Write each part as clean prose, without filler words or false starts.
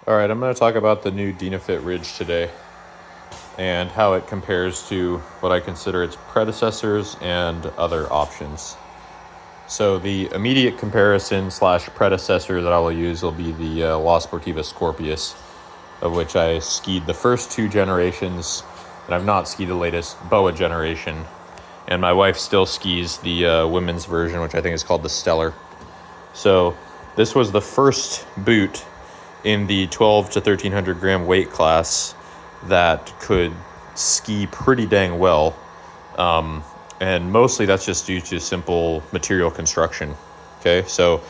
All right, I'm going to talk about the new Dynafit Ridge today and how it compares to what I consider its predecessors and other options. So the immediate comparison slash predecessor that I will use will be the La Sportiva Scorpius, of which I skied the first two generations, and I've not skied the latest BOA generation. And my wife still skis the women's version, which I think is called the Stellar. So this was the first boot in the 12 to 1300 gram weight class that could ski pretty dang well. And mostly that's just due to simple material construction. Okay, so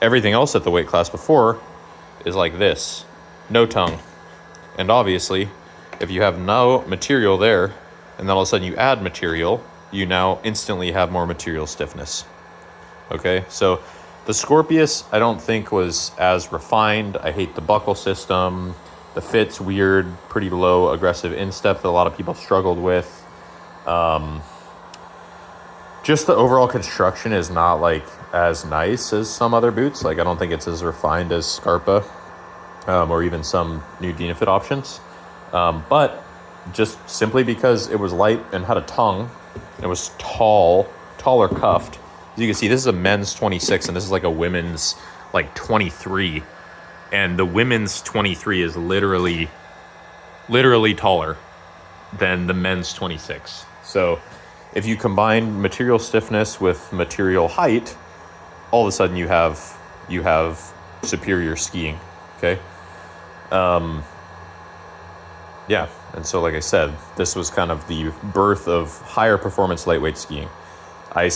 everything else at the weight class before is like this, no tongue. And obviously, if you have no material there, and then all of a sudden you add material, you now instantly have more material stiffness. Okay, so the Scorpius I don't think was as refined. I hate the buckle system. The fit's weird, pretty low aggressive instep that a lot of people struggled with. Just the overall construction is not like as nice as some other boots. Like I don't think it's as refined as Scarpa or even some new Dynafit options. But just simply because it was light and had a tongue, it was taller cuffed. As you can see, this is a men's 26 and this is like a women's like 23. And the women's 23 is literally taller than the men's 26. So if you combine material stiffness with material height, all of a sudden you have superior skiing. Okay. Yeah. And so, like I said, this was kind of the birth of higher performance lightweight skiing. I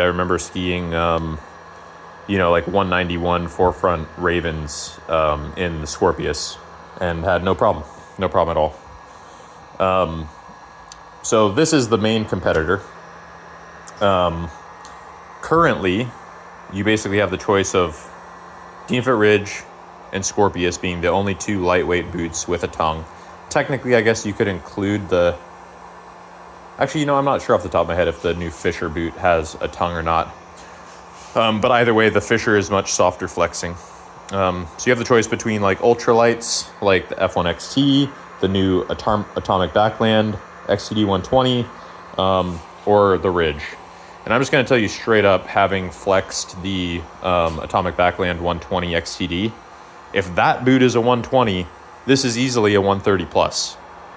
remember skiing, like 191 forefront Ravens in the Scorpius and had no problem at all. So this is the main competitor. Currently, you basically have the choice of Dynafit Ridge and Scorpius being the only two lightweight boots with a tongue. Technically, I guess you could include the... Actually, I'm not sure off the top of my head if the new Fisher boot has a tongue or not. But either way, the Fisher is much softer flexing. So you have the choice between like ultralights, like the F1 XT, the new Atomic Backland, XTD 120, or the Ridge. And I'm just going to tell you straight up, having flexed the Atomic Backland 120 XTD, if that boot is a 120, this is easily a 130 plus.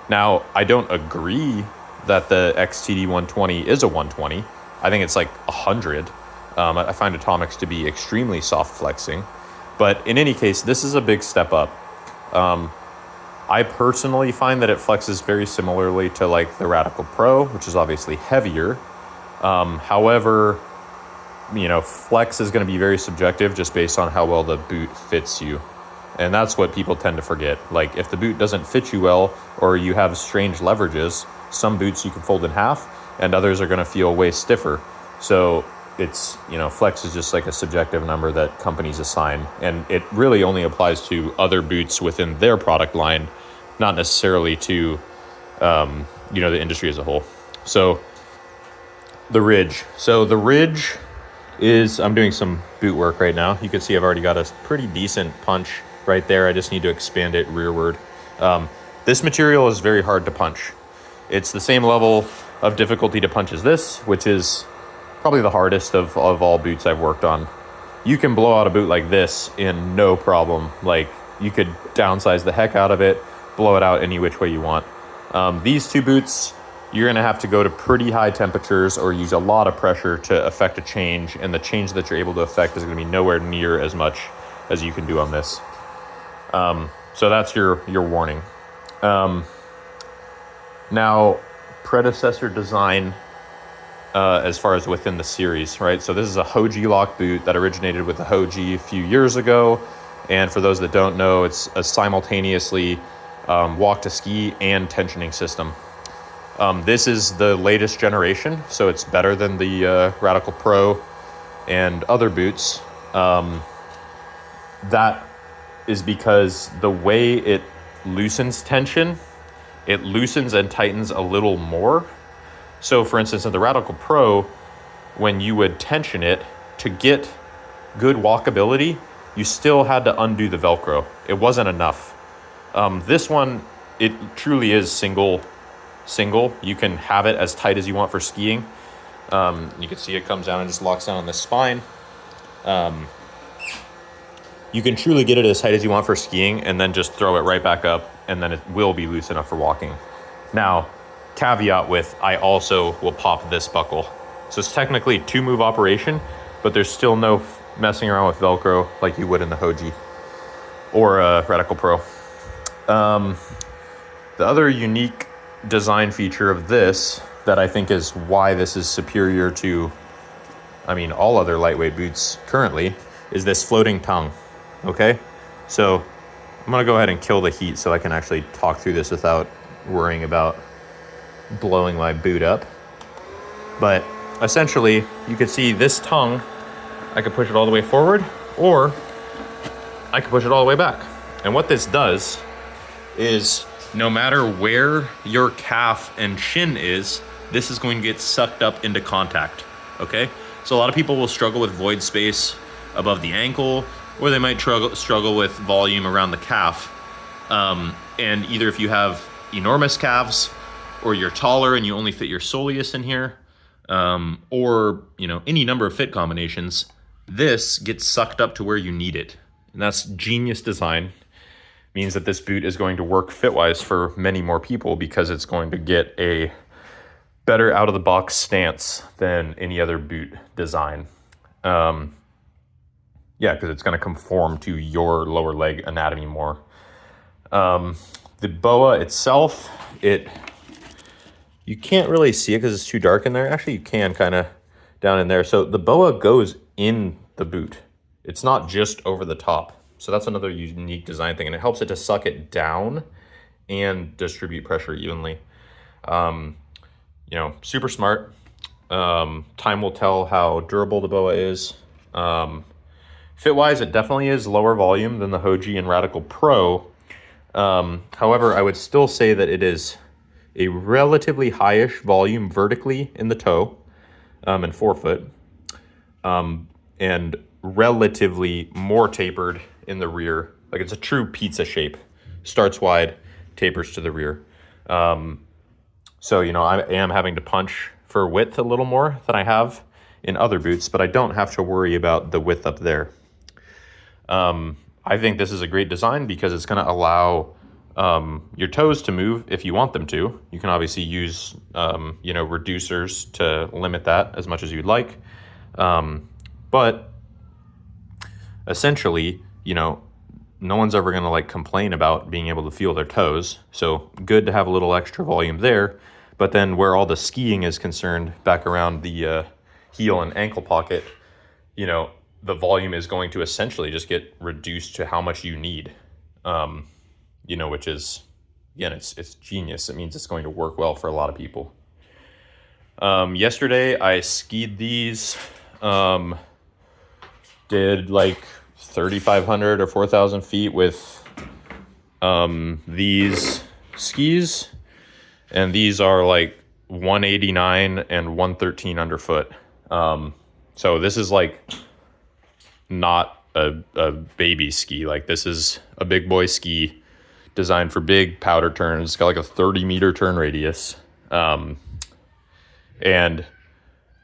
Now, I don't agree that the XTD 120 is a 120. I think it's like 100. I find Atomics to be extremely soft flexing. But in any case, this is a big step up. I personally find that it flexes very similarly to like the Radical Pro, which is obviously heavier. However, flex is going to be very subjective just based on how well the boot fits you. And that's what people tend to forget. Like if the boot doesn't fit you well or you have strange leverages, some boots you can fold in half and others are going to feel way stiffer. So it's, flex is just like a subjective number that companies assign. And it really only applies to other boots within their product line, not necessarily to, the industry as a whole. So the Ridge. I'm doing some boot work right now. You can see I've already got a pretty decent punch right there. I just need to expand it rearward. This material is very hard to punch. It's the same level of difficulty to punch as this, which is probably the hardest of all boots I've worked on. You can blow out a boot like this in no problem. Like you could downsize the heck out of it, blow it out any which way you want. These two boots, you're going to have to go to pretty high temperatures or use a lot of pressure to affect a change, and the change that you're able to affect is going to be nowhere near as much as you can do on this. So that's your warning. Now, predecessor design as far as within the series, right? So this is a Hoji lock boot that originated with the Hoji a few years ago. And for those that don't know, it's a simultaneously walk to ski and tensioning system. This is the latest generation, so it's better than the Radical Pro and other boots. That is because the way it loosens tension, it loosens and tightens a little more. So for instance, in the Radical Pro, when you would tension it to get good walkability, you still had to undo the Velcro. It wasn't enough. This one, it truly is single. You can have it as tight as you want for skiing. You can see it comes down and just locks down on the spine. You can truly get it as tight as you want for skiing and then just throw it right back up, and then it will be loose enough for walking. Now, caveat with, I also will pop this buckle. So it's technically 2-move operation, but there's still no messing around with Velcro like you would in the Hoji or Radical Pro. The other unique design feature of this that I think is why this is superior to, all other lightweight boots currently, is this floating tongue. Okay, so I'm gonna go ahead and kill the heat so I can actually talk through this without worrying about blowing my boot up. But essentially, you can see this tongue, I could push it all the way forward, or I could push it all the way back. And what this does is, no matter where your calf and shin is, this is going to get sucked up into contact, okay? So a lot of people will struggle with void space above the ankle, or they might struggle with volume around the calf. And either if you have enormous calves, or you're taller and you only fit your soleus in here, or any number of fit combinations, this gets sucked up to where you need it. And that's genius design. Means that this boot is going to work fit-wise for many more people because it's going to get a better out-of-the-box stance than any other boot design. Because it's going to conform to your lower leg anatomy more. The boa itself, you can't really see it because it's too dark in there. Actually, you can kind of down in there. So the boa goes in the boot. It's not just over the top. So that's another unique design thing, and it helps it to suck it down and distribute pressure evenly. Super smart. Time will tell how durable the boa is. Fit-wise, it definitely is lower volume than the Hoji and Radical Pro. However, I would still say that it is a relatively highish volume vertically in the toe and forefoot, and relatively more tapered in the rear. Like, it's a true pizza shape. Starts wide, tapers to the rear. So, I am having to punch for width a little more than I have in other boots, but I don't have to worry about the width up there. I think this is a great design because it's going to allow your toes to move if you want them to. You can obviously use, reducers to limit that as much as you'd like. But essentially, no one's ever going to complain about being able to feel their toes. So good to have a little extra volume there. But then where all the skiing is concerned, back around the heel and ankle pocket, the volume is going to essentially just get reduced to how much you need, which is, again, it's genius. It means it's going to work well for a lot of people. Yesterday I skied these, did 3,500 or 4,000 feet with these skis, and these are 189 and 113 underfoot. So this is not a baby ski. This is a big boy ski designed for big powder turns. It's got a 30-meter turn radius. And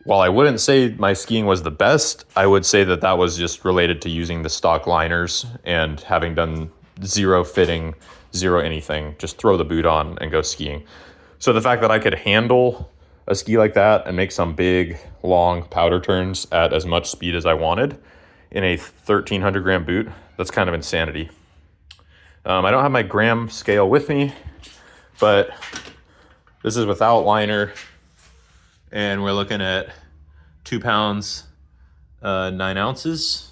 while I wouldn't say my skiing was the best, I would say that was just related to using the stock liners and having done zero fitting, zero anything. Just throw the boot on and go skiing. So the fact that I could handle a ski like that and make some big, long powder turns at as much speed as I wanted in a 1,300 gram boot, that's kind of insanity. I don't have my gram scale with me, but this is without liner, and we're looking at 2 pounds, 9 ounces.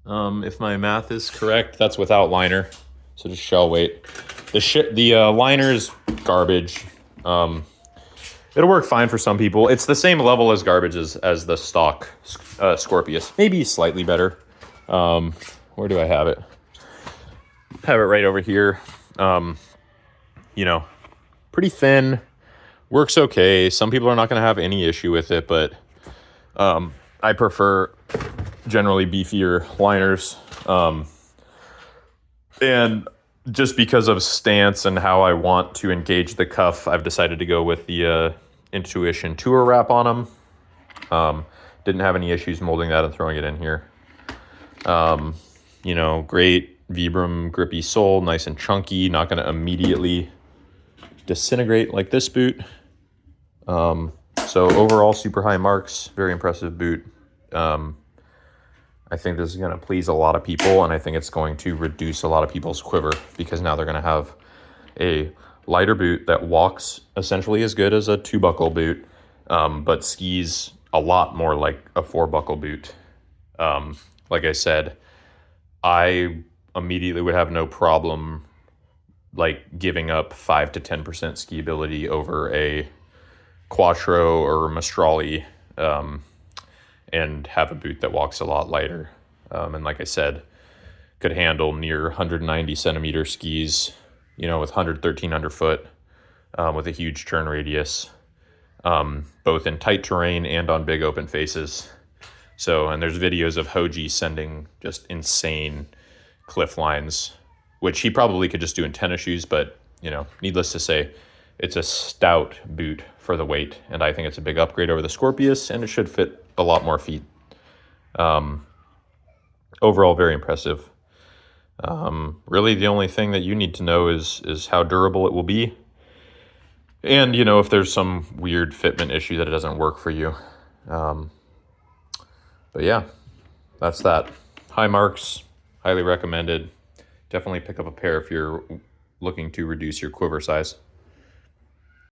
If my math is correct, that's without liner. So just shell weight. The liner is garbage. It'll work fine for some people. It's the same level as garbage as the stock Scorpius. Maybe slightly better. Where do I have it? Have it right over here. Pretty thin. Works okay. Some people are not going to have any issue with it, but I prefer generally beefier liners. And just because of stance and how I want to engage the cuff, I've decided to go with the Intuition Tour wrap on them. Didn't have any issues molding that and throwing it in here. You know, great Vibram grippy sole, nice and chunky, not going to immediately disintegrate like this boot. So overall, super high marks, very impressive boot. I think this is going to please a lot of people, and I think it's going to reduce a lot of people's quiver, because now they're going to have a lighter boot that walks essentially as good as a 2-buckle boot, but skis a lot more like a 4-buckle boot. Like I said, I immediately would have no problem like giving up 5 to 10% skiability over a Quattro or Maestrale, and have a boot that walks a lot lighter. And like I said, could handle near 190 centimeter skis, you know, with 113 underfoot, with a huge turn radius, both in tight terrain and on big open faces. So, and there's videos of Hoji sending just insane cliff lines, which he probably could just do in tennis shoes, but, you know, needless to say, it's a stout boot for the weight, and I think it's a big upgrade over the Scorpius, and it should fit a lot more feet. Overall, very impressive. Really, the only thing that you need to know is how durable it will be, and, you know, if there's some weird fitment issue that it doesn't work for you. But yeah, that's that. High marks, highly recommended. Definitely pick up a pair if you're looking to reduce your quiver size.